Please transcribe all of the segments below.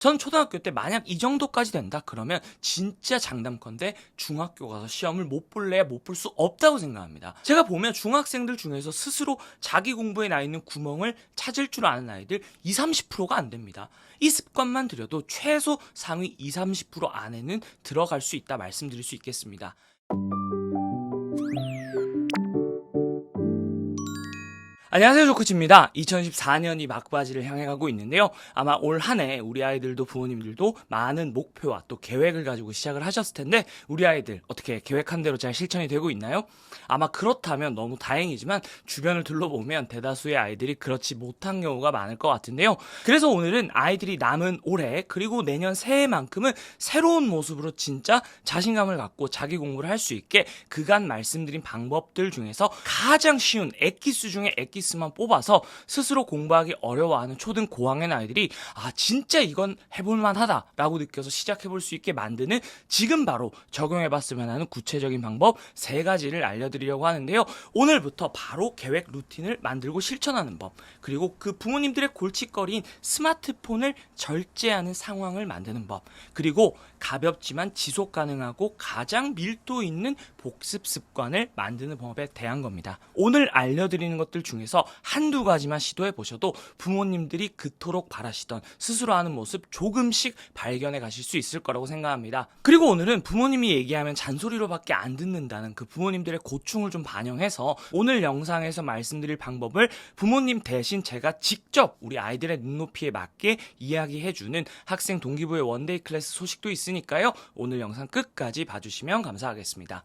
전 초등학교 때 만약 이 정도까지 된다 그러면 진짜 장담컨대 중학교 가서 시험을 못 볼래야 못 볼 수 없다고 생각합니다. 제가 보면 중학생들 중에서 스스로 자기 공부에 나 있는 구멍을 찾을 줄 아는 아이들 20-30%가 안 됩니다. 이 습관만 들여도 최소 상위 20-30% 안에는 들어갈 수 있다 말씀드릴 수 있겠습니다. 안녕하세요, 조코치입니다. 2014년이 막바지를 향해 가고 있는데요. 아마 올 한 해 우리 아이들도 부모님들도 많은 목표와 또 계획을 가지고 시작을 하셨을 텐데 우리 아이들 어떻게 계획한 대로 잘 실천이 되고 있나요? 아마 그렇다면 너무 다행이지만 주변을 둘러보면 대다수의 아이들이 그렇지 못한 경우가 많을 것 같은데요. 그래서 오늘은 아이들이 남은 올해 그리고 내년 새해만큼은 새로운 모습으로 진짜 자신감을 갖고 자기 공부를 할 수 있게 그간 말씀드린 방법들 중에서 가장 쉬운 엑기스 중에 엑기스만 뽑아서 스스로 공부하기 어려워하는 초등 고학년 아이들이 진짜 이건 해볼만 하다라고 느껴서 시작해볼 수 있게 만드는 지금 바로 적용해봤으면 하는 구체적인 방법 3가지를 알려드리려고 하는데요. 오늘부터 바로 계획 루틴을 만들고 실천하는 법, 그리고 그 부모님들의 골칫거리인 스마트폰을 절제하는 상황을 만드는 법, 그리고 가볍지만 지속 가능하고 가장 밀도 있는 복습 습관을 만드는 법에 대한 겁니다. 오늘 알려드리는 것들 중에서 한두 가지만 시도해 보셔도 부모님들이 그토록 바라시던 스스로 하는 모습 조금씩 발견해 가실 수 있을 거라고 생각합니다. 그리고 오늘은 부모님이 얘기하면 잔소리로밖에 안 듣는다는 그 부모님들의 고충을 좀 반영해서 오늘 영상에서 말씀드릴 방법을 부모님 대신 제가 직접 우리 아이들의 눈높이에 맞게 이야기해주는 학생 동기부여 원데이 클래스 소식도 있으니까요. 오늘 영상 끝까지 봐주시면 감사하겠습니다.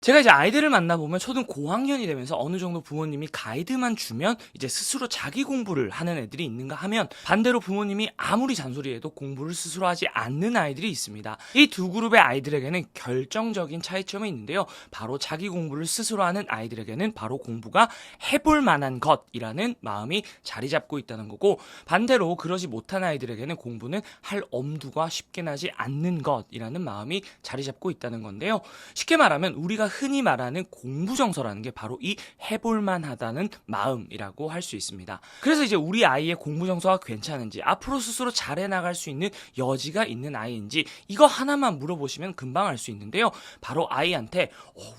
제가 이제 아이들을 만나보면 초등 고학년이 되면서 어느 정도 부모님이 가이드만 주면 이제 스스로 자기 공부를 하는 애들이 있는가 하면 반대로 부모님이 아무리 잔소리해도 공부를 스스로 하지 않는 아이들이 있습니다. 이 두 그룹의 아이들에게는 결정적인 차이점이 있는데요. 바로 자기 공부를 스스로 하는 아이들에게는 바로 공부가 해볼 만한 것이라는 마음이 자리 잡고 있다는 거고, 반대로 그러지 못한 아이들에게는 공부는 할 엄두가 쉽게 나지 않는 것이라는 마음이 자리 잡고 있다는 건데요. 쉽게 말하면 우리가 흔히 말하는 공부정서라는 게 바로 이 해볼만하다는 마음이라고 할 수 있습니다. 그래서 이제 우리 아이의 공부정서가 괜찮은지, 앞으로 스스로 잘해 나갈 수 있는 여지가 있는 아이인지 이거 하나만 물어보시면 금방 알 수 있는데요. 바로 아이한테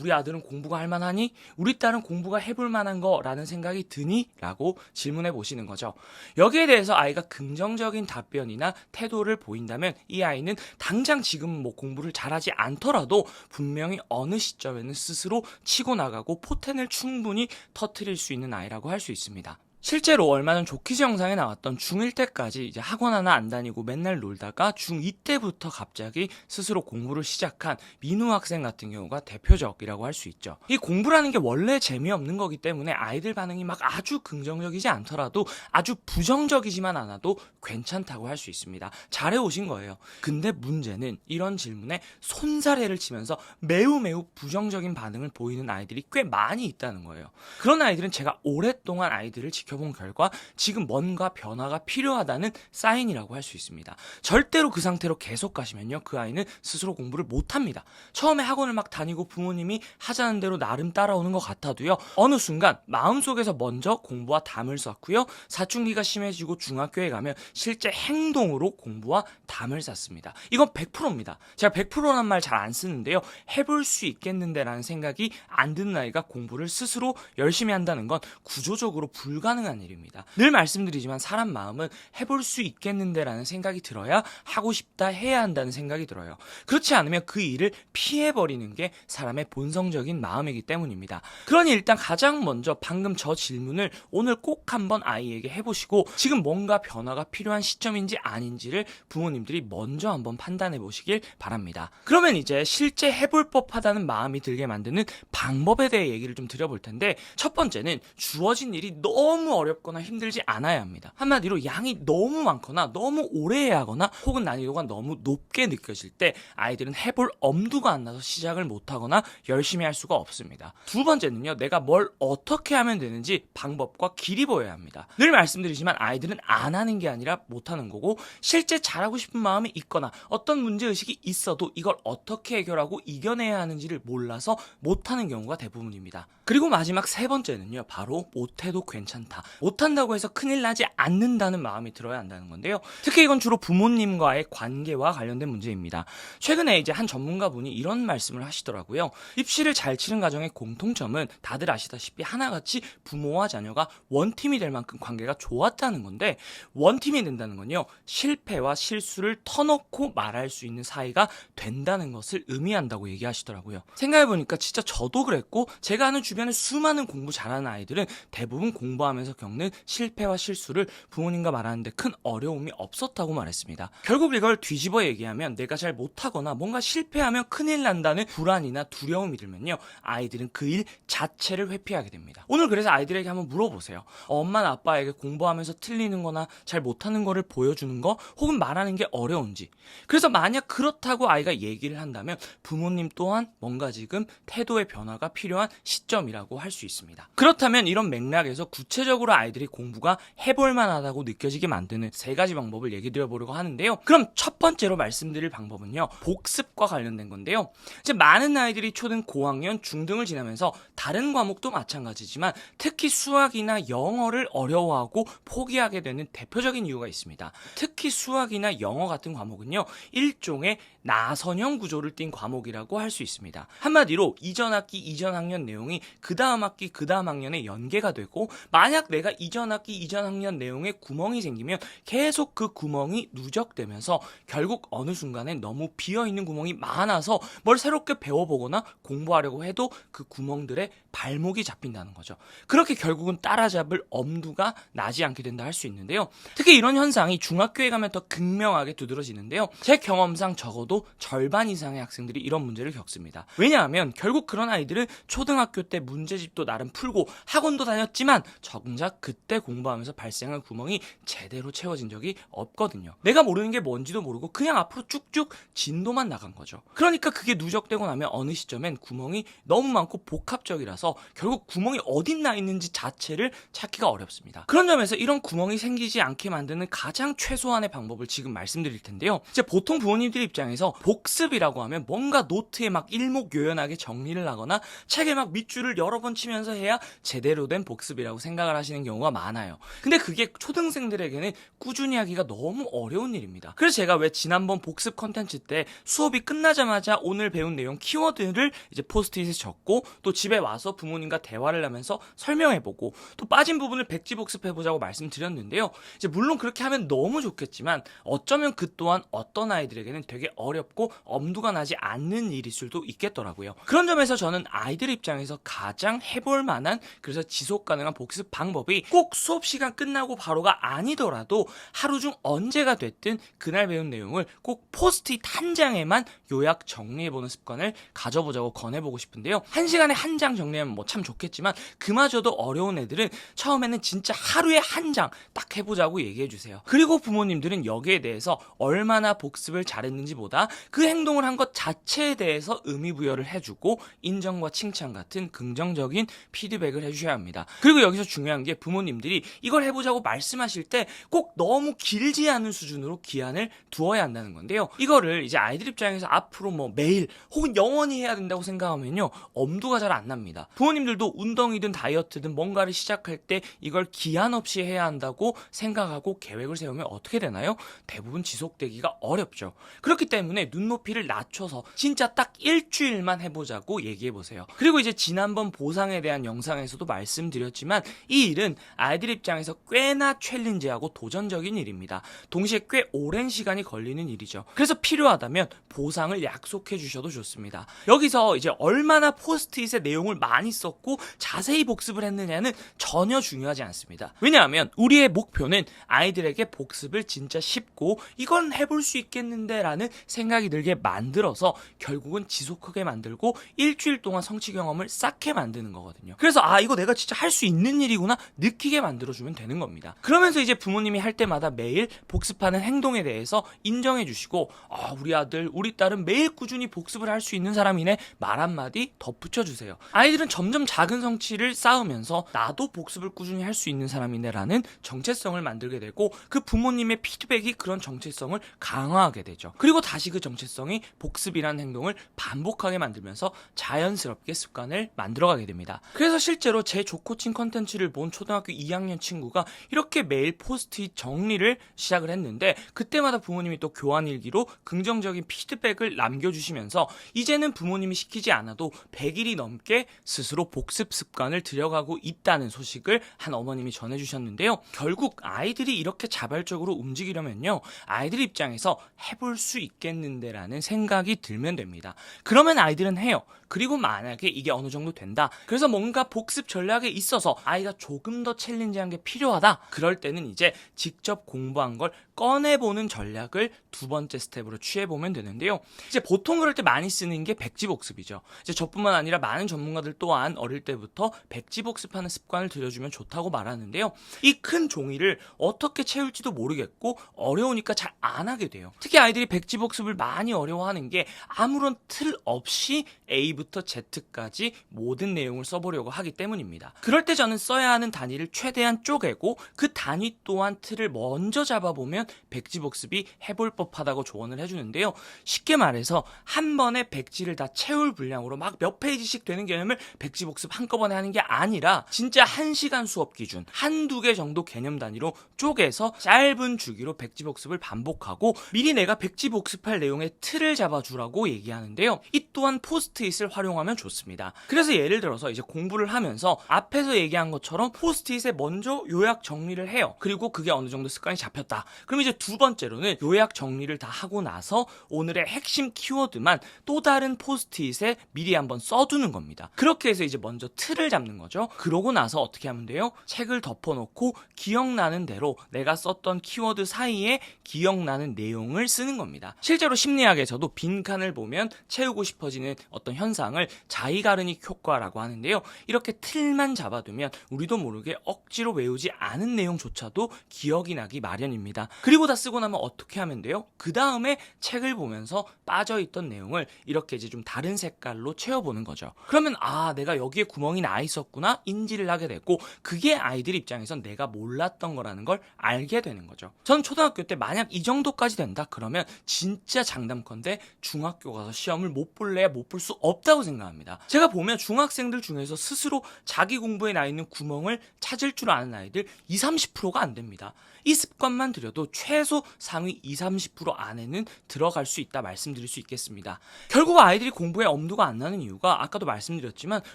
우리 아들은 공부가 할 만하니? 우리 딸은 공부가 해볼 만한 거라는 생각이 드니? 라고 질문해 보시는 거죠. 여기에 대해서 아이가 긍정적인 답변이나 태도를 보인다면 이 아이는 당장 지금 공부를 잘하지 않더라도 분명히 어느 시점에 스스로 치고 나가고 포텐을 충분히 터뜨릴 수 있는 아이라고 할 수 있습니다. 실제로 얼마 전 조키즈 영상에 나왔던 중1 때까지 이제 학원 하나 안 다니고 맨날 놀다가 중2 때부터 갑자기 스스로 공부를 시작한 민우 학생 같은 경우가 대표적이라고 할 수 있죠. 이 공부라는 게 원래 재미없는 거기 때문에 아이들 반응이 막 아주 긍정적이지 않더라도 아주 부정적이지만 않아도 괜찮다고 할 수 있습니다. 잘해오신 거예요. 근데 문제는 이런 질문에 손사래를 치면서 매우 부정적인 반응을 보이는 아이들이 꽤 많이 있다는 거예요. 그런 아이들은 제가 오랫동안 아이들을 지켜본 결과 지금 뭔가 변화가 필요하다는 사인이라고 할 수 있습니다. 절대로 그 상태로 계속 가시면요, 그 아이는 스스로 공부를 못합니다. 처음에 학원을 막 다니고 부모님이 하자는 대로 나름 따라오는 것 같아도요, 어느 순간 마음속에서 먼저 공부와 담을 쌓고요, 사춘기가 심해지고 중학교에 가면 실제 행동으로 공부와 담을 쌓습니다. 이건 100%입니다. 제가 100%란 말 잘 안 쓰는데요, 해볼 수 있겠는데 라는 생각이 안 드는 아이가 공부를 스스로 열심히 한다는 건 구조적으로 불가능한 일입니다. 늘 말씀드리지만 사람 마음은 해볼 수 있겠는데 라는 생각이 들어야 하고 싶다 해야 한다는 생각이 들어요. 그렇지 않으면 그 일을 피해버리는 게 사람의 본성적인 마음이기 때문입니다. 그러니 일단 가장 먼저 방금 저 질문을 오늘 꼭 한번 아이에게 해보시고 지금 뭔가 변화가 필요한 시점인지 아닌지를 부모님들이 먼저 한번 판단해 보시길 바랍니다. 그러면 이제 실제 해볼 법하다는 마음이 들게 만드는 방법에 대해 얘기를 좀 드려볼 텐데, 첫 번째는 주어진 일이 너무 어렵거나 힘들지 않아야 합니다. 한마디로 양이 너무 많거나 너무 오래 해야 하거나 혹은 난이도가 너무 높게 느껴질 때 아이들은 해볼 엄두가 안 나서 시작을 못하거나 열심히 할 수가 없습니다. 두 번째는요, 내가 뭘 어떻게 하면 되는지 방법과 길이 보여야 합니다. 늘 말씀드리지만 아이들은 안 하는 게 아니라 못하는 거고, 실제 잘하고 싶은 마음이 있거나 어떤 문제의식이 있어도 이걸 어떻게 해결하고 이겨내야 하는지를 몰라서 못하는 경우가 대부분입니다. 그리고 마지막 세 번째는요, 바로 못해도 괜찮다. 된다. 못한다고 해서 큰일 나지 않는다는 마음이 들어야 한다는 건데요. 특히 이건 주로 부모님과의 관계와 관련된 문제입니다. 최근에 이제 한 전문가분이 이런 말씀을 하시더라고요. 입시를 잘 치는 가정의 공통점은 다들 아시다시피 하나같이 부모와 자녀가 원팀이 될 만큼 관계가 좋았다는 건데, 원팀이 된다는 건요, 실패와 실수를 터놓고 말할 수 있는 사이가 된다는 것을 의미한다고 얘기하시더라고요. 생각해보니까 진짜 저도 그랬고, 제가 아는 주변에 수많은 공부 잘하는 아이들은 대부분 공부하면서 겪는 실패와 실수를 부모님과 말하는데 큰 어려움이 없었다고 말했습니다. 결국 이걸 뒤집어 얘기하면, 내가 잘 못하거나 뭔가 실패하면 큰일 난다는 불안이나 두려움이 들면요, 아이들은 그 일 자체를 회피하게 됩니다. 오늘 그래서 아이들에게 한번 물어보세요. 엄마나 아빠에게 공부하면서 틀리는 거나 잘 못하는 거를 보여주는 거 혹은 말하는 게 어려운지, 그래서 만약 그렇다고 아이가 얘기를 한다면 부모님 또한 뭔가 지금 태도의 변화가 필요한 시점이라고 할 수 있습니다. 그렇다면 이런 맥락에서 구체적으로 아이들이 공부가 해볼 만하다고 느껴지게 만드는 3가지 방법을 얘기 드려보려고 하는데요. 그럼 첫 번째로 말씀드릴 방법은요, 복습과 관련된 건데요. 이제 많은 아이들이 초등 고학년, 중등을 지나면서 다른 과목도 마찬가지지만 특히 수학이나 영어를 어려워하고 포기하게 되는 대표적인 이유가 있습니다. 특히 수학이나 영어 같은 과목은요, 일종의 나선형 구조를 띈 과목이라고 할 수 있습니다. 한마디로 이전 학기, 이전 학년 내용이 그 다음 학기, 그 다음 학년에 연계가 되고, 만약 내가 이전 학기, 이전 학년 내용에 구멍이 생기면 계속 그 구멍이 누적되면서 결국 어느 순간에 너무 비어있는 구멍이 많아서 뭘 새롭게 배워보거나 공부하려고 해도 그 구멍들에 발목이 잡힌다는 거죠. 그렇게 결국은 따라잡을 엄두가 나지 않게 된다 할 수 있는데요. 특히 이런 현상이 중학교에 가면 더 극명하게 두드러지는데요. 제 경험상 적어도 절반 이상의 학생들이 이런 문제를 겪습니다. 왜냐하면 결국 그런 아이들은 초등학교 때 문제집도 나름 풀고 학원도 다녔지만 정작 그때 공부하면서 발생한 구멍이 제대로 채워진 적이 없거든요. 내가 모르는 게 뭔지도 모르고 그냥 앞으로 쭉쭉 진도만 나간 거죠. 그러니까 그게 누적되고 나면 어느 시점엔 구멍이 너무 많고 복합적이라서 결국 구멍이 어딨나 있는지 자체를 찾기가 어렵습니다. 그런 점에서 이런 구멍이 생기지 않게 만드는 가장 최소한의 방법을 지금 말씀드릴 텐데요. 이제 보통 부모님들 입장에서 복습이라고 하면 뭔가 노트에 막 일목요연하게 정리를 하거나 책에 막 밑줄을 여러 번 치면서 해야 제대로 된 복습이라고 생각을 하시는 경우가 많아요. 근데 그게 초등생들에게는 꾸준히 하기가 너무 어려운 일입니다. 그래서 제가 왜 지난번 복습 컨텐츠 때 수업이 끝나자마자 오늘 배운 내용 키워드를 이제 포스트잇에 적고 또 집에 와서 부모님과 대화를 하면서 설명해보고 또 빠진 부분을 백지복습해보자고 말씀드렸는데요. 이제 물론 그렇게 하면 너무 좋겠지만 어쩌면 그 또한 어떤 아이들에게는 되게 어렵고 엄두가 나지 않는 일일 수도 있겠더라고요. 그런 점에서 저는 아이들 입장에서 가장 해볼 만한, 그래서 지속 가능한 복습 방법이 꼭 수업 시간 끝나고 바로가 아니더라도 하루 중 언제가 됐든 그날 배운 내용을 꼭 포스트잇 한 장에만 요약 정리해보는 습관을 가져보자고 권해보고 싶은데요. 한 시간에 한 장 정리하면 뭐 참 좋겠지만 그마저도 어려운 애들은 처음에는 진짜 하루에 한 장 딱 해보자고 얘기해주세요. 그리고 부모님들은 여기에 대해서 얼마나 복습을 잘했는지 보다 그 행동을 한 것 자체에 대해서 의미부여를 해주고 인정과 칭찬 같은 긍정적인 피드백을 해주셔야 합니다. 그리고 여기서 중요한 게 부모님들이 이걸 해보자고 말씀하실 때 꼭 너무 길지 않은 수준으로 기한을 두어야 한다는 건데요. 이거를 이제 아이들 입장에서 앞으로 뭐 매일 혹은 영원히 해야 된다고 생각하면요, 엄두가 잘 안 납니다. 부모님들도 운동이든 다이어트든 뭔가를 시작할 때 이걸 기한 없이 해야 한다고 생각하고 계획을 세우면 어떻게 되나요? 대부분 지속되기가 어렵죠. 그렇기 때문에 눈높이를 낮춰서 진짜 딱 일주일만 해보자고 얘기해보세요. 그리고 이제 지난번 보상에 대한 영상에서도 말씀드렸지만 이 일은 아이들 입장에서 꽤나 챌린지하고 도전적인 일입니다. 동시에 꽤 오랜 시간이 걸리는 일이죠. 그래서 필요하다면 보상을 약속해 주셔도 좋습니다. 여기서 이제 얼마나 포스트잇에 내용을 많이 썼고 자세히 복습을 했느냐는 전혀 중요하지 않습니다. 왜냐하면 우리의 목표는 아이들에게 복습을 진짜 쉽고 이건 해볼 수 있겠는데 라는 생각이 들게 만들어서 결국은 지속하게 만들고 일주일 동안 성취 경험을 쌓게 만드는 거거든요. 그래서 이거 내가 진짜 할 수 있는 일이구나 느끼게 만들어주면 되는 겁니다. 그러면서 이제 부모님이 할 때마다 매일 복습하는 행동에 대해서 인정해 주시고 우리 아들, 우리 딸은 매일 꾸준히 복습을 할 수 있는 사람이네 말 한마디 덧붙여 주세요. 아이들은 점점 작은 성취를 쌓으면서 나도 복습을 꾸준히 할 수 있는 사람이네 라는 정체성을 만들게 되고 그 부모님의 피드백이 그런 정체성을 강화하게 되죠. 그리고 다시 그 정체성이 복습이라는 행동을 반복하게 만들면서 자연스럽게 습관을 만들어가게 됩니다. 그래서 실제로 제 조코칭 컨텐츠를 본 온 초등학교 2학년 친구가 이렇게 매일 포스트잇 정리를 시작을 했는데 그때마다 부모님이 또 교환일기로 긍정적인 피드백을 남겨주시면서 이제는 부모님이 시키지 않아도 100일이 넘게 스스로 복습 습관을 들여가고 있다는 소식을 한 어머님이 전해주셨는데요. 결국 아이들이 이렇게 자발적으로 움직이려면요, 아이들 입장에서 해볼 수 있겠는데 라는 생각이 들면 됩니다. 그러면 아이들은 해요. 그리고 만약에 이게 어느 정도 된다, 그래서 뭔가 복습 전략에 있어서 아이가 조금 더 챌린지한 게 필요하다, 그럴 때는 이제 직접 공부한 걸 꺼내보는 전략을 두 번째 스텝으로 취해보면 되는데요. 이제 보통 그럴 때 많이 쓰는 게 백지복습이죠. 이제 저뿐만 아니라 많은 전문가들 또한 어릴 때부터 백지복습하는 습관을 들여주면 좋다고 말하는데요. 이 큰 종이를 어떻게 채울지도 모르겠고 어려우니까 잘 안 하게 돼요. 특히 아이들이 백지복습을 많이 어려워하는 게 아무런 틀 없이 A부터 Z까지 모든 내용을 써보려고 하기 때문입니다. 그럴 때 저는 써야 하는 단위를 최대한 쪼개고 그 단위 또한 틀을 먼저 잡아보면 백지복습이 해볼 법하다고 조언을 해주는데요. 쉽게 말해서 한 번에 백지를 다 채울 분량으로 막 몇 페이지씩 되는 개념을 백지복습 한꺼번에 하는 게 아니라 진짜 1시간 수업 기준 한두 개 정도 개념 단위로 쪼개서 짧은 주기로 백지복습을 반복하고 미리 내가 백지복습할 내용의 틀을 잡아주라고 얘기하는데요. 이 또한 포스트잇을 활용하면 좋습니다. 그래서 예를 들어서 이제 공부를 하면서 앞에서 얘기한 것처럼 포스트잇에 먼저 요약 정리를 해요. 그리고 그게 어느 정도 습관이 잡혔다. 그럼 이제 두 번째로는 요약 정리를 다 하고 나서 오늘의 핵심 키워드만 또 다른 포스트잇에 미리 한번 써두는 겁니다. 그렇게 해서 이제 먼저 틀을 잡는 거죠. 그러고 나서 어떻게 하면 돼요? 책을 덮어놓고 기억나는 대로 내가 썼던 키워드 사이에 기억나는 내용을 쓰는 겁니다. 실제로 심리학에서도 빈칸을 보면 채우고 싶어지는 어떤 현상을 자이가르닉 효과라고 하는데요. 이렇게 틀만 잡아두면 우리도 모르게 억지로 외우지 않은 내용조차도 기억이 나기 마련입니다. 그리고 다 쓰고 나면 어떻게 하면 돼요? 그 다음에 책을 보면서 빠져있던 내용을 이렇게 이제 좀 다른 색깔로 채워보는 거죠. 그러면 내가 여기에 구멍이 나 있었구나 인지를 하게 되고 그게 아이들 입장에선 내가 몰랐던 거라는 걸 알게 되는 거죠. 전 초등학교 때 만약 이 정도까지 된다 그러면 진짜 장담컨대 중학교 가서 시험을 못 볼래야 못 볼 수 없다고 생각합니다. 제가 보면 중학생들 중에서 스스로 자기 공부에 나 있는 구멍을 찾을 줄 아는 아이들 20-30%가 안 됩니다. 이 습관만 들여도 최소 상위 20-30% 안에는 들어갈 수 있다 말씀드릴 수 있겠습니다. 결국 아이들이 공부에 엄두가 안 나는 이유가 아까도 말씀드렸지만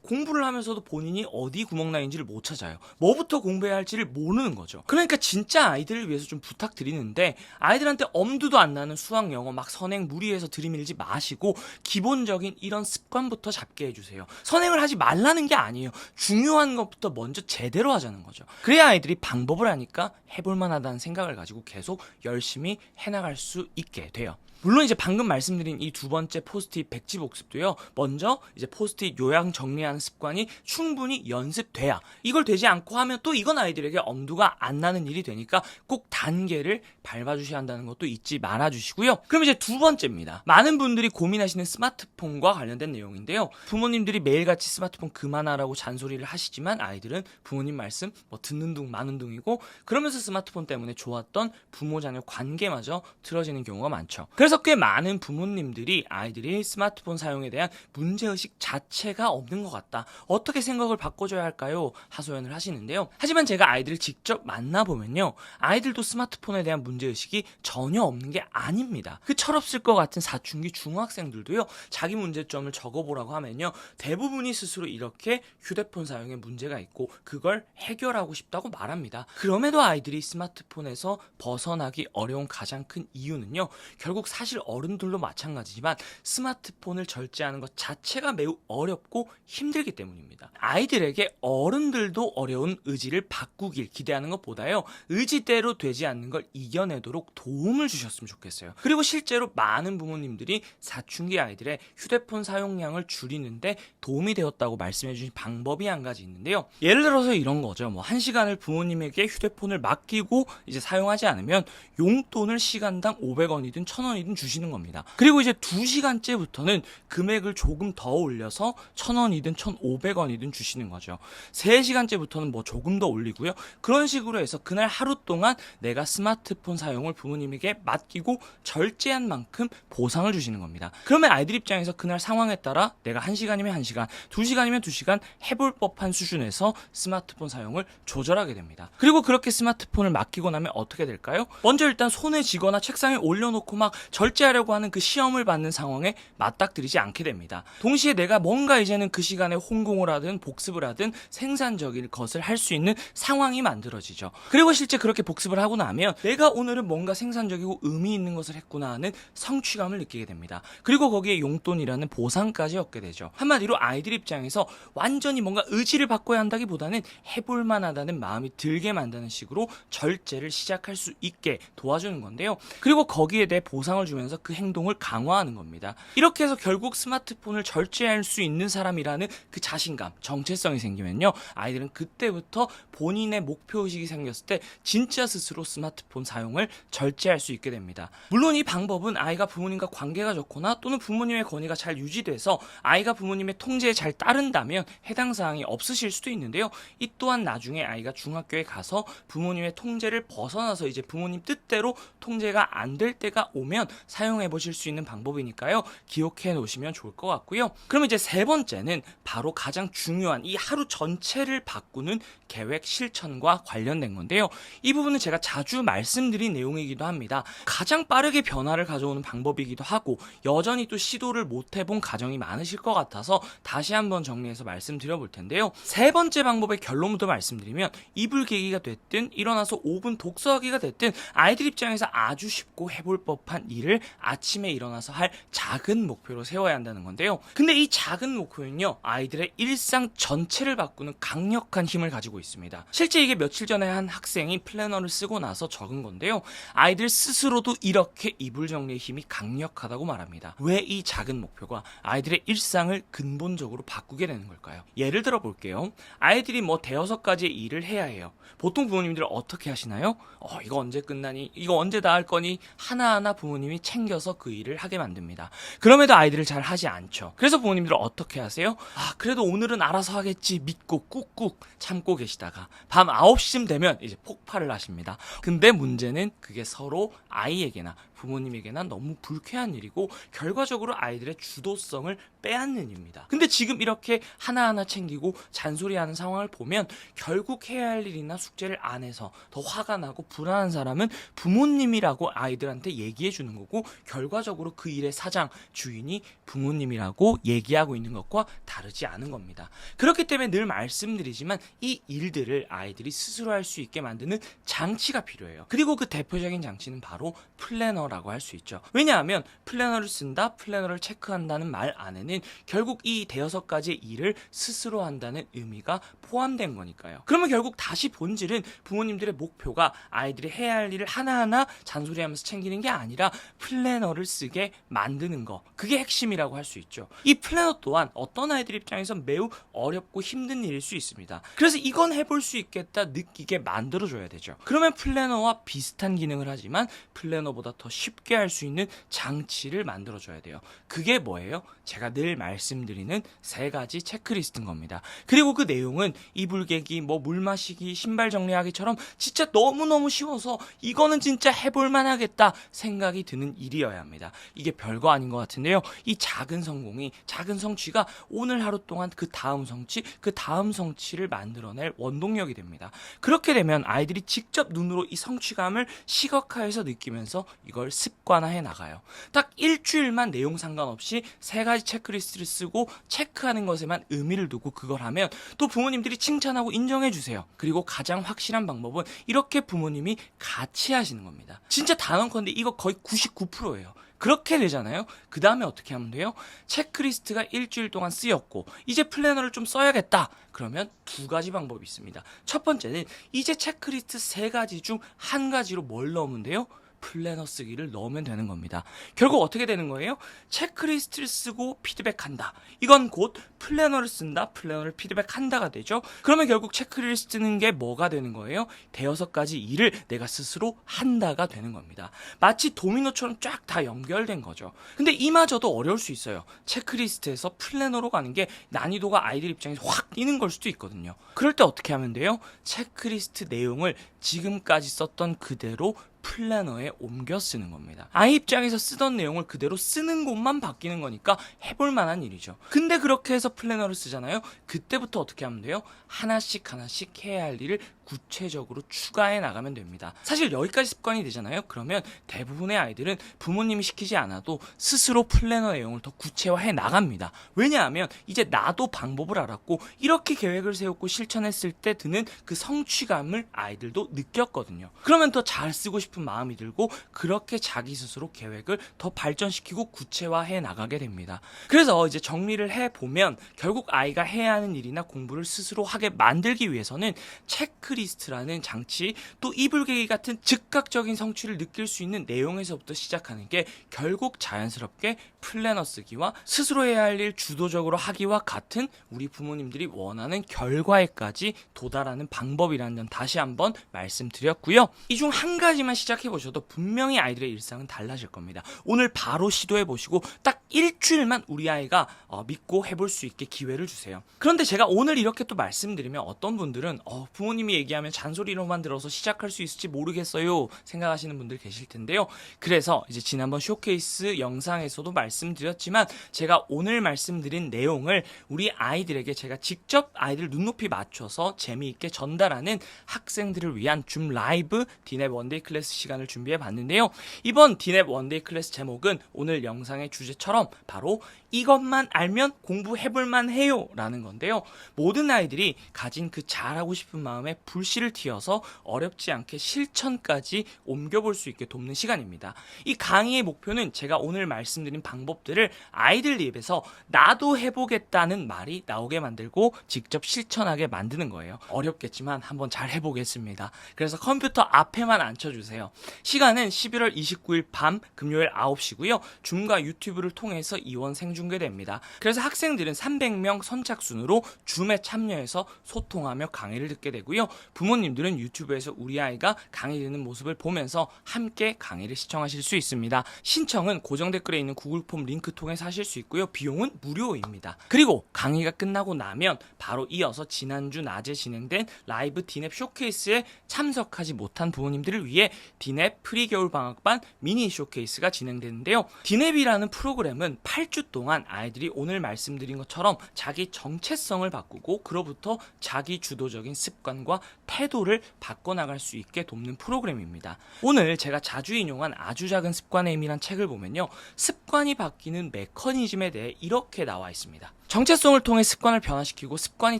공부를 하면서도 본인이 어디 구멍 나 있는지를 못 찾아요. 뭐부터 공부해야 할지를 모르는 거죠. 그러니까 진짜 아이들을 위해서 좀 부탁드리는데 아이들한테 엄두도 안 나는 수학, 영어 막 선행 무리해서 들이밀지 마시고 기본적인 이런 습관부터 잡게 해주세요. 선행을 하지 말라는 게 아니에요. 중요한 것부터 먼저 제대로 하자는 거죠. 그래야 아이들이 방법을 아니까 해볼만 하다는 생각을 가지고 계속 열심히 해나갈 수 있게 돼요. 물론 이제 방금 말씀드린 이 두 번째 포스트잇 백지복습도요. 먼저 이제 포스트잇 요약 정리하는 습관이 충분히 연습돼야, 이걸 되지 않고 하면 또 이건 아이들에게 엄두가 안 나는 일이 되니까 꼭 단계를 밟아주셔야 한다는 것도 잊지 말아주시고요. 그럼 이제 두 번째입니다. 많은 분들이 고민하시는 스마트폰과 관련된 내용인데요. 부모님들이 매일같이 스마트폰 그만하라고 잔소리를 하시지만 아이들은 부모님 말씀 듣는 둥 마는 둥이고 그러면서 스마트폰 때문에 좋았던 부모-자녀 관계마저 틀어지는 경우가 많죠. 그래서 꽤 많은 부모님들이 아이들이 스마트폰 사용에 대한 문제의식 자체가 없는 것 같다. 어떻게 생각을 바꿔줘야 할까요? 하소연을 하시는데요. 하지만 제가 아이들을 직접 만나보면요. 아이들도 스마트폰에 대한 문제의식이 전혀 없는 게 아닙니다. 그 철없을 것 같은 사춘기 중학생들도요. 자기 문제점을 적어보라고 하면요. 대부분이 스스로 이렇게 휴대폰 사용에 문제가 있고 그걸 해결하고 싶다고 말합니다. 그럼에도 아이들이 스마트폰에서 벗어나기 어려운 가장 큰 이유는요. 결국 사실 어른들도 마찬가지지만 스마트폰을 절제하는 것 자체가 매우 어렵고 힘들기 때문입니다. 아이들에게 어른들도 어려운 의지를 바꾸길 기대하는 것보다요. 의지대로 되지 않는 걸 이겨내도록 도움을 주셨으면 좋겠어요. 그리고 실제로 많은 부모님들이 사춘기 아이들의 휴대폰 사용량을 줄이는데 도움이 되었다고 말씀해 주신 방법이 한 가지 있는데요. 예를 들어서 이런 거죠. 1시간을 부모님에게 휴대폰을 맡기고 이제 사용하지 않으면 용돈을 시간당 500원이든 1000원이든 500원이든 주시는 겁니다. 그리고 이제 2시간째부터는 금액을 조금 더 올려서 1,000원이든 1,500원이든 주시는 거죠. 3시간째부터는 뭐 조금 더 올리고요. 그런 식으로 해서 그날 하루 동안 내가 스마트폰 사용을 부모님에게 맡기고 절제한 만큼 보상을 주시는 겁니다. 그러면 아이들 입장에서 그날 상황에 따라 내가 1시간이면 1시간, 2시간이면 2시간 해볼 법한 수준에서 스마트폰 사용을 조절하게 됩니다. 그리고 그렇게 스마트폰을 맡기고 나면 어떻게 될까요? 먼저 일단 손에 쥐거나 책상에 올려놓고 막 절제하려고 하는 그 시험을 받는 상황에 맞닥뜨리지 않게 됩니다. 동시에 내가 뭔가 이제는 그 시간에 혼공을 하든 복습을 하든 생산적인 것을 할 수 있는 상황이 만들어지죠. 그리고 실제 그렇게 복습을 하고 나면 내가 오늘은 뭔가 생산적이고 의미 있는 것을 했구나 하는 성취감을 느끼게 됩니다. 그리고 거기에 용돈이라는 보상까지 얻게 되죠. 한마디로 아이들 입장에서 완전히 뭔가 의지를 바꿔야 한다기보다는 해볼만 하다는 마음이 들게 만드는 식으로 절제를 시작할 수 있게 도와주는 건데요. 그리고 거기에 대해 보상을 주면서 그 행동을 강화하는 겁니다. 이렇게 해서 결국 스마트폰을 절제할 수 있는 사람이라는 그 자신감, 정체성이 생기면요. 아이들은 그때부터 본인의 목표의식이 생겼을 때 진짜 스스로 스마트폰 사용을 절제할 수 있게 됩니다. 물론 이 방법은 아이가 부모님과 관계가 좋거나 또는 부모님의 권위가 잘 유지돼서 아이가 부모님의 통제에 잘 따른다면 해당 사항이 없으실 수도 있는데요. 이 또한 나중에 아이가 중학교에 가서 부모님의 통제를 벗어나서 이제 부모님 뜻대로 통제가 안 될 때가 오면 사용해 보실 수 있는 방법이니까요. 기억해 놓으시면 좋을 것 같고요. 그럼 이제 세 번째는 바로 가장 중요한 이 하루 전체를 바꾸는 계획 실천과 관련된 건데요. 이 부분은 제가 자주 말씀드린 내용이기도 합니다. 가장 빠르게 변화를 가져오는 방법이기도 하고 여전히 또 시도를 못 해본 가정이 많으실 것 같아서 다시 한번 정리해서 말씀드려 볼 텐데요. 세 번째 방법의 결론부터 말씀드리면 이불 개기가 됐든 일어나서 5분 독서하기가 됐든 아이들 입장에서 아주 쉽고 해볼 법한 일을 아침에 일어나서 할 작은 목표로 세워야 한다는 건데요. 근데 이 작은 목표는요, 아이들의 일상 전체를 바꾸는 강력한 힘을 가지고 있습니다. 실제 이게 며칠 전에 한 학생이 플래너를 쓰고 나서 적은 건데요. 아이들 스스로도 이렇게 이불 정리의 힘이 강력하다고 말합니다. 왜 이 작은 목표가 아이들의 일상을 근본적으로 바꾸게 되는 걸까요? 예를 들어 볼게요. 아이들이 뭐 대여섯 가지의 일을 해야 해요. 보통 부모님들 어떻게 하시나요? 이거 언제 끝나니? 이거 언제 다 할 거니? 하나하나 부모님이 챙겨서 그 일을 하게 만듭니다. 그럼에도 아이들을 잘 하지 않죠. 그래서 부모님들은 어떻게 하세요? 그래도 오늘은 알아서 하겠지 믿고 꾹꾹 참고 계시다가 밤 9시쯤 되면 이제 폭발을 하십니다. 근데 문제는 그게 서로 아이에게나 부모님에게나 너무 불쾌한 일이고 결과적으로 아이들의 주도성을 빼앗는 일입니다. 근데 지금 이렇게 하나하나 챙기고 잔소리하는 상황을 보면 결국 해야 할 일이나 숙제를 안 해서 더 화가 나고 불안한 사람은 부모님이라고 아이들한테 얘기해 주는 거고 결과적으로 그 일의 사장, 주인이 부모님이라고 얘기하고 있는 것과 다르지 않은 겁니다. 그렇기 때문에 늘 말씀드리지만 이 일들을 아이들이 스스로 할 수 있게 만드는 장치가 필요해요. 그리고 그 대표적인 장치는 바로 플래너라고 할 수 있죠. 왜냐하면 플래너를 쓴다, 플래너를 체크한다는 말 안에는 결국 이 대여섯 가지의 일을 스스로 한다는 의미가 포함된 거니까요. 그러면 결국 다시 본질은 부모님들의 목표가 아이들이 해야 할 일을 하나하나 잔소리하면서 챙기는 게 아니라 플래너를 쓰게 만드는 거. 그게 핵심이라고 할 수 있죠. 이 플래너 또한 어떤 아이들 입장에서 매우 어렵고 힘든 일일 수 있습니다. 그래서 이건 해볼 수 있겠다 느끼게 만들어줘야 되죠. 그러면 플래너와 비슷한 기능을 하지만 플래너보다 더 쉽게 할 수 있는 장치를 만들어줘야 돼요. 그게 뭐예요? 제가 늘 말씀드리는 3가지 체크리스트인 겁니다. 그리고 그 내용은 이불 개기, 물 마시기, 신발 정리하기처럼 진짜 너무너무 쉬워서 이거는 진짜 해볼만 하겠다 생각이 드는 일이어야 합니다. 이게 별거 아닌 것 같은데요. 이 작은 성공이, 작은 성취가 오늘 하루 동안 그 다음 성취, 그 다음 성취를 만들어낼 원동력이 됩니다. 그렇게 되면 아이들이 직접 눈으로 이 성취감을 시각화해서 느끼면서 이걸 습관화해 나가요. 딱 일주일만 내용 상관없이 3가지 체크리스트를 쓰고 체크하는 것에만 의미를 두고 그걸 하면 또 부모님들이 칭찬하고 인정해 주세요. 그리고 가장 확실한 방법은 이렇게 부모님이 같이 하시는 겁니다. 진짜 단언컨대 이거 거의 99%예요. 그렇게 되잖아요. 그 다음에 어떻게 하면 돼요? 체크리스트가 일주일 동안 쓰였고 이제 플래너를 좀 써야겠다. 그러면 2가지 방법이 있습니다. 첫 번째는 이제 체크리스트 3가지 중 1가지로 뭘 넣으면 돼요? 플래너 쓰기를 넣으면 되는 겁니다. 결국 어떻게 되는 거예요? 체크리스트를 쓰고 피드백한다. 이건 곧 플래너를 쓴다, 플래너를 피드백한다가 되죠. 그러면 결국 체크리스트는 게 뭐가 되는 거예요? 대여섯 가지 일을 내가 스스로 한다가 되는 겁니다. 마치 도미노처럼 쫙 다 연결된 거죠. 근데 이마저도 어려울 수 있어요. 체크리스트에서 플래너로 가는 게 난이도가 아이들 입장에서 확 뛰는 걸 수도 있거든요. 그럴 때 어떻게 하면 돼요? 체크리스트 내용을 지금까지 썼던 그대로 플래너에 옮겨 쓰는 겁니다. 아이 입장에서 쓰던 내용을 그대로 쓰는 곳만 바뀌는 거니까 해볼 만한 일이죠. 근데 그렇게 해서 플래너를 쓰잖아요. 그때부터 어떻게 하면 돼요? 하나씩 하나씩 해야 할 일을 구체적으로 추가해 나가면 됩니다. 사실 여기까지 습관이 되잖아요. 그러면 대부분의 아이들은 부모님이 시키지 않아도 스스로 플래너 내용을 더 구체화해 나갑니다. 왜냐하면 이제 나도 방법을 알았고 이렇게 계획을 세웠고 실천했을 때 드는 그 성취감을 아이들도 느꼈거든요. 그러면 더 잘 쓰고 싶은 마음이 들고 그렇게 자기 스스로 계획을 더 발전시키고 구체화해 나가게 됩니다. 그래서 이제 정리를 해보면 결국 아이가 해야 하는 일이나 공부를 스스로 하게 만들기 위해서는 체크리스트라는 장치, 또 이불개기 같은 즉각적인 성취를 느낄 수 있는 내용에서부터 시작하는 게 결국 자연스럽게 플래너 쓰기와 스스로 해야 할 일 주도적으로 하기와 같은 우리 부모님들이 원하는 결과에까지 도달하는 방법이라는 점 다시 한번 말씀드렸고요. 이 중 한 가지만 시작해보셔도 분명히 아이들의 일상은 달라질 겁니다. 오늘 바로 시도해보시고 딱 일주일만 우리 아이가 믿고 해볼 수 있게 기회를 주세요. 그런데 제가 오늘 이렇게 또 말씀드리면 어떤 분들은 부모님이 얘기하면 잔소리로만 들어서 시작할 수 있을지 모르겠어요 생각하시는 분들 계실 텐데요. 그래서 이제 지난번 쇼케이스 영상에서도 말씀드렸지만 제가 오늘 말씀드린 내용을 우리 아이들에게 제가 직접 아이들 눈높이 맞춰서 재미있게 전달하는 학생들을 위한 줌 라이브 디넵 원데이 클래스 시간을 준비해 봤는데요. 이번 디넵 원데이 클래스 제목은 오늘 영상의 주제처럼 바로 이것만 알면 공부해볼만 해요 라는 건데요. 모든 아이들이 가진 그 잘하고 싶은 마음에 불씨를 튀어서 어렵지 않게 실천까지 옮겨볼 수 있게 돕는 시간입니다. 이 강의의 목표는 제가 오늘 말씀드린 방법들을 아이들 입에서 나도 해보겠다는 말이 나오게 만들고 직접 실천하게 만드는 거예요. 어렵겠지만 한번 잘 해보겠습니다. 그래서 컴퓨터 앞에만 앉혀주세요. 시간은 11월 29일 밤 금요일 9시고요. 줌과 유튜브를 통해서 이원 생중계됩니다. 그래서 학생들은 300명 선착순으로 줌에 참여해서 소통하며 강의를 듣게 되고요. 부모님들은 유튜브에서 우리 아이가 강의 듣는 모습을 보면서 함께 강의를 시청하실 수 있습니다. 신청은 고정 댓글에 있는 구글 폼 링크 통해서 하실 수 있고요. 비용은 무료입니다. 그리고 강의가 끝나고 나면 바로 이어서 지난주 낮에 진행된 라이브 디넵 쇼케이스에 참석하지 못한 부모님들을 위해 디넵 프리 겨울 방학반 미니 쇼케이스가 진행되는데요. 디넵이라는 프로그램은 8주 동안 아이들이 오늘 말씀드린 것처럼 자기 정체성을 바꾸고 그로부터 자기 주도적인 습관과 태도를 바꿔나갈 수 있게 돕는 프로그램입니다. 오늘 제가 자주 인용한 아주 작은 습관의 힘이란 책을 보면요. 습관이 바뀌는 메커니즘에 대해 이렇게 나와 있습니다. 정체성을 통해 습관을 변화시키고 습관이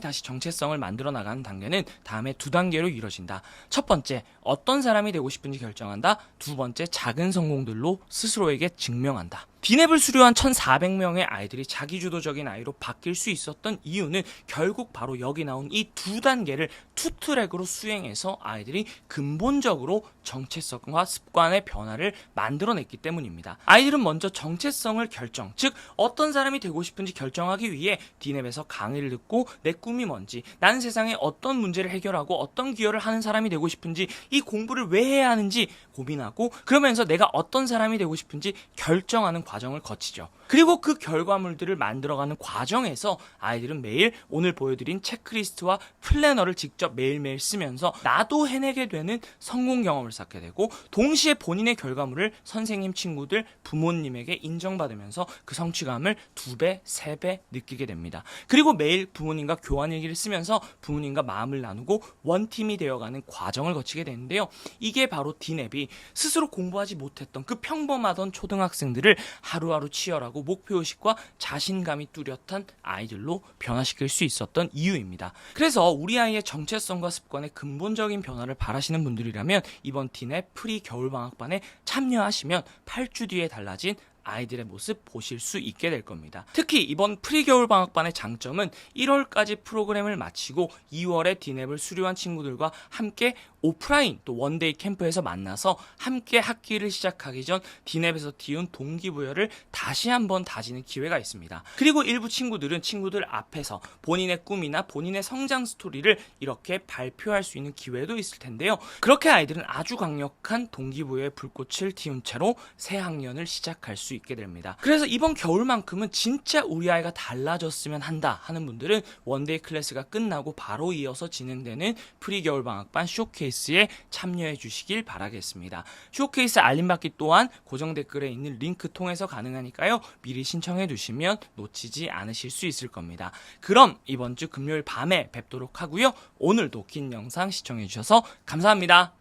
다시 정체성을 만들어 나가는 단계는 다음에 두 단계로 이루어진다. 첫 번째, 어떤 사람이 되고 싶은지 결정한다. 두 번째, 작은 성공들로 스스로에게 증명한다. 디넵을 수료한 1,400명의 아이들이 자기주도적인 아이로 바뀔 수 있었던 이유는 결국 바로 여기 나온 이 두 단계를 투트랙으로 수행해서 아이들이 근본적으로 정체성과 습관의 변화를 만들어냈기 때문입니다. 아이들은 먼저 정체성을 결정, 즉 어떤 사람이 되고 싶은지 결정하기 위해 디넵에서 강의를 듣고 내 꿈이 뭔지, 나는 세상에 어떤 문제를 해결하고 어떤 기여를 하는 사람이 되고 싶은지, 이 공부를 왜 해야 하는지 고민하고 그러면서 내가 어떤 사람이 되고 싶은지 결정하는 과정을 거치죠. 그리고 그 결과물들을 만들어가는 과정에서 아이들은 매일 오늘 보여드린 체크리스트와 플래너를 직접 매일매일 쓰면서 나도 해내게 되는 성공 경험을 쌓게 되고 동시에 본인의 결과물을 선생님, 친구들, 부모님에게 인정받으면서 그 성취감을 2배, 3배 느끼게 됩니다. 그리고 매일 부모님과 교환일기를 쓰면서 부모님과 마음을 나누고 원팀이 되어가는 과정을 거치게 되는데요. 이게 바로 디넵이 스스로 공부하지 못했던 그 평범하던 초등학생들을 하루하루 치열하고 목표의식과 자신감이 뚜렷한 아이들로 변화시킬 수 있었던 이유입니다. 그래서 우리 아이의 정체성과 습관의 근본적인 변화를 바라시는 분들이라면 이번 디넵 프리 겨울방학반에 참여하시면 8주 뒤에 달라진 아이들의 모습 보실 수 있게 될 겁니다. 특히 이번 프리겨울방학반의 장점은 1월까지 프로그램을 마치고 2월에 D냅을 수료한 친구들과 함께 오프라인 또 원데이 캠프에서 만나서 함께 학기를 시작하기 전 D냅에서 띄운 동기부여를 다시 한번 다지는 기회가 있습니다. 그리고 일부 친구들은 친구들 앞에서 본인의 꿈이나 본인의 성장 스토리를 이렇게 발표할 수 있는 기회도 있을 텐데요. 그렇게 아이들은 아주 강력한 동기부여의 불꽃을 띄운 채로 새 학년을 시작할 수 있게 됩니다. 그래서 이번 겨울만큼은 진짜 우리 아이가 달라졌으면 한다 하는 분들은 원데이 클래스가 끝나고 바로 이어서 진행되는 프리겨울방학반 쇼케이스에 참여해 주시길 바라겠습니다. 쇼케이스 알림받기 또한 고정 댓글에 있는 링크 통해서 가능하니까요. 미리 신청해 두시면 놓치지 않으실 수 있을 겁니다. 그럼 이번 주 금요일 밤에 뵙도록 하고요. 오늘도 긴 영상 시청해 주셔서 감사합니다.